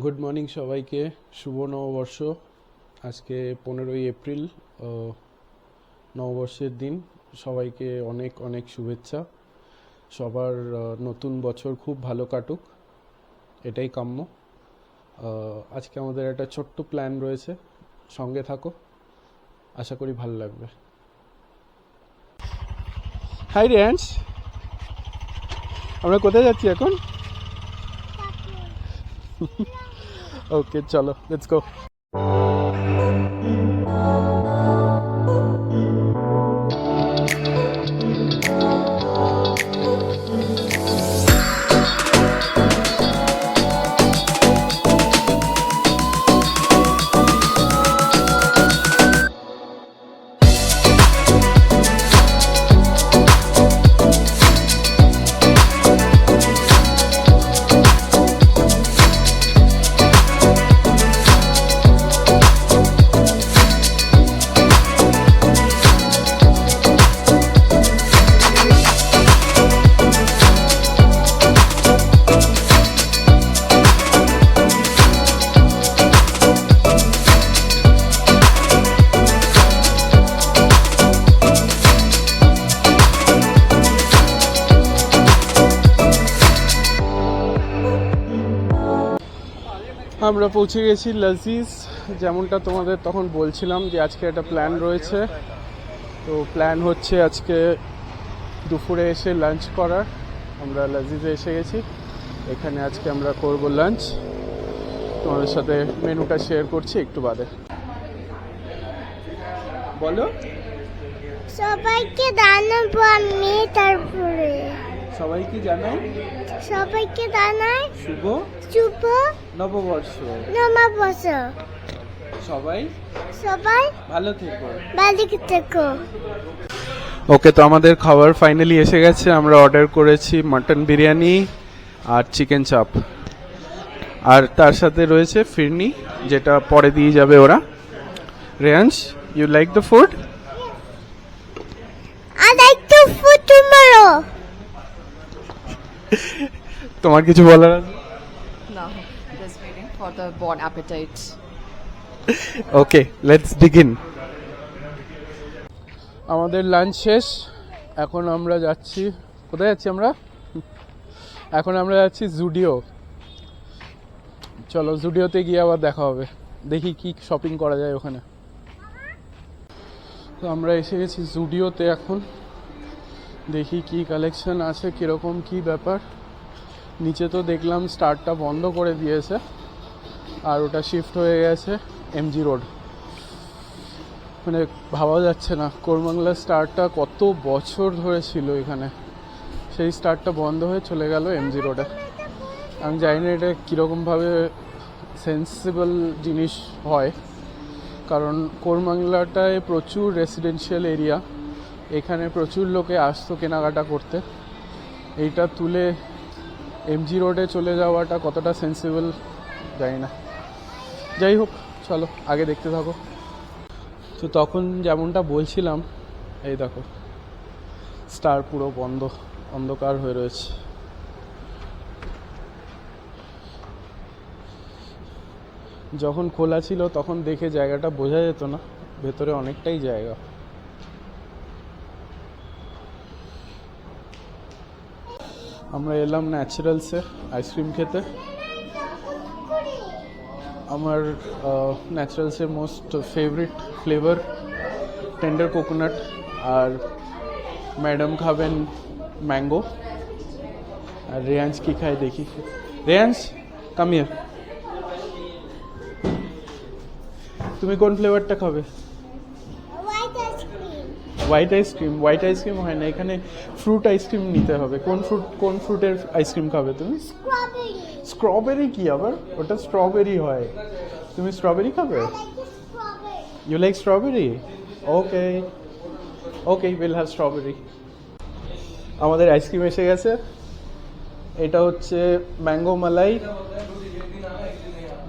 Good morning সবাইকে, শুভ নববর্ষ। আজকে 15ই এপ্রিল, নববর্ষের দিন। সবাইকে অনেক অনেক শুভেচ্ছা। সবার নতুন বছর খুব ভালো কাটুক, এটাই কাম্য। আজকে আমাদের একটা ছোট্ট প্ল্যান রয়েছে, সঙ্গে থাকো, আশা করি ভালো লাগবে। হাই রিয়ান্স, আমরা কোথায় যাচ্ছি এখন? ওকে, চলো লেটস গো। আমরা পৌঁছে গেছি লাজিজ। যেমনটা তোমাদের তখন বলছিলাম যে আজকে একটা প্ল্যান রয়েছে। তো প্ল্যান হচ্ছে আজকে দুপুরে এসে লাঞ্চ করার। আমরা লাজিজে এসে গেছি, এখানে আজকে আমরা করব লাঞ্চ। তোমাদের সাথে মেনুটা শেয়ার করছি একটু বাদে। বলো সবাইকে জানাবো আমি, তারপরে সবাইকে জানাই, সবাইকে জানাই শুভ শুভ নববর্ষ। নববর্ষ। সবাই সবাই ভালো থেকো, ভালো থেকো। ওকে, তো আমাদের খাবার ফাইনালি এসে গেছে। আমরা অর্ডার করেছি মাটন বিরিয়ানি আর চিকেন চাপ, আর তার সাথে রয়েছে ফিরনি, যেটা পরে দিয়ে যাবে ওরা। Reyansh, you like the food? I like to food tomorrow. তোমার কিছু বলার আছে? No, just waiting for the bon appetite. Okay, let's begin. আমাদের লাঞ্চ শেষ, এখন আমরা যাচ্ছি, কোথায় যাচ্ছি আমরা? এখন আমরা যাচ্ছি জুডিও। চলো জুডিওতে গিয়ে আবার দেখা হবে, দেখি কি শপিং করা যায় ওখানে। তো আমরা এসে গেছি জুডিওতে, এখন দেখি কি কালেকশন আছে, কীরকম কি ব্যাপার। নিচে তো দেখলাম স্টারটা বন্ধ করে দিয়েছে, আর ওটা শিফট হয়ে গেছে এমজি রোড। মানে ভাবা যাচ্ছে না, কোরবাংলা স্টারটা কত বছর ধরে ছিল এখানে, সেই স্টারটা বন্ধ হয়ে চলে গেল এমজি রোডে। আমি জানি না এটা কীরকমভাবে সেন্সিবল জিনিস হয়, কারণ কোরবাংলাটায় প্রচুর রেসিডেন্সিয়াল এরিয়া, এখানে প্রচুর লোকে আসতো কেনাকাটা করতে। এইটা তুলে এমজি রোডে চলে যাওয়াটা কতটা সেন্সিবল জানি না। যাই হোক, চলো আগে দেখতে থাকো। তো তখন যেমনটা বলছিলাম, এই দেখো স্টার পুরো বন্ধ, অন্ধকার হয়ে রয়েছে। যখন খোলা ছিল তখন দেখে জায়গাটা বোঝা যেত না, ভেতরে অনেকটাই জায়গা। আমরা এলাম ন্যাচারালসে আইসক্রিম খেতে। আমার ন্যাচারালসের most favourite flavour tender coconut, আর ম্যাডাম খাবেন ম্যাঙ্গো। আর রেয়ান্স কি খায় দেখি। Reyansh, come here. তুমি কোন ফ্লেভারটা খাবে? White ice cream. White ice cream? White ice cream হয় না, এখানে ফ্রুট আইসক্রিম নিতে হবে। কোন ফ্রুটের আইসক্রিম খাবে তুমি? Strawberry. স্ট্রবেরি কি আবার? ওটা স্ট্রবেরি হয়, তুমি স্ট্রবেরি খাবে? I like the strawberry. You like strawberry? Okay okay, will have strawberry. আমাদের আইসক্রিম এসে গেছে। এটা হচ্ছে mango malai,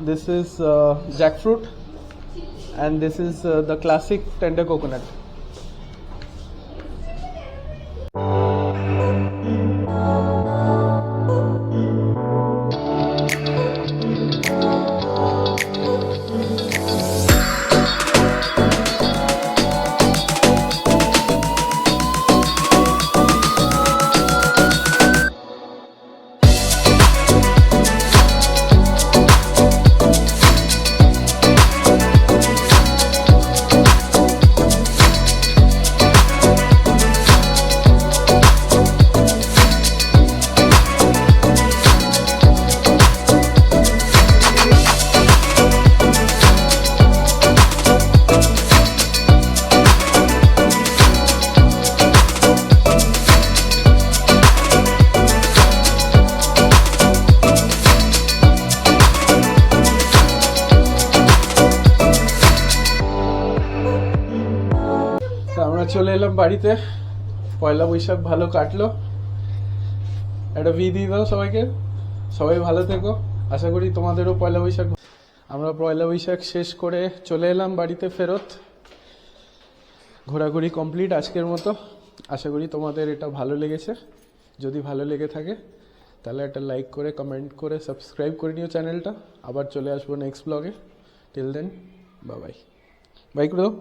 this is jackfruit, and this is the classic tender coconut. বাড়িতে, পয়লা বৈশাখ ভালো কাটলো। একটা ভি দিয়ে দাও সবাইকে, সবাই ভালো থেকো, আশা করি তোমাদেরও পয়লা বৈশাখ। আমরা পয়লা বৈশাখ শেষ করে চলে এলাম বাড়িতে ফেরত, ঘোরাঘুরি কমপ্লিট আজকের মতো। আশা করি তোমাদের এটা ভালো লেগেছে। যদি ভালো লেগে থাকে তাহলে একটা লাইক করে, কমেন্ট করে, সাবস্ক্রাইব করে নিও চ্যানেলটা। আবার চলে আসবো next blog. Till then, bye bye. Bye করে দাও।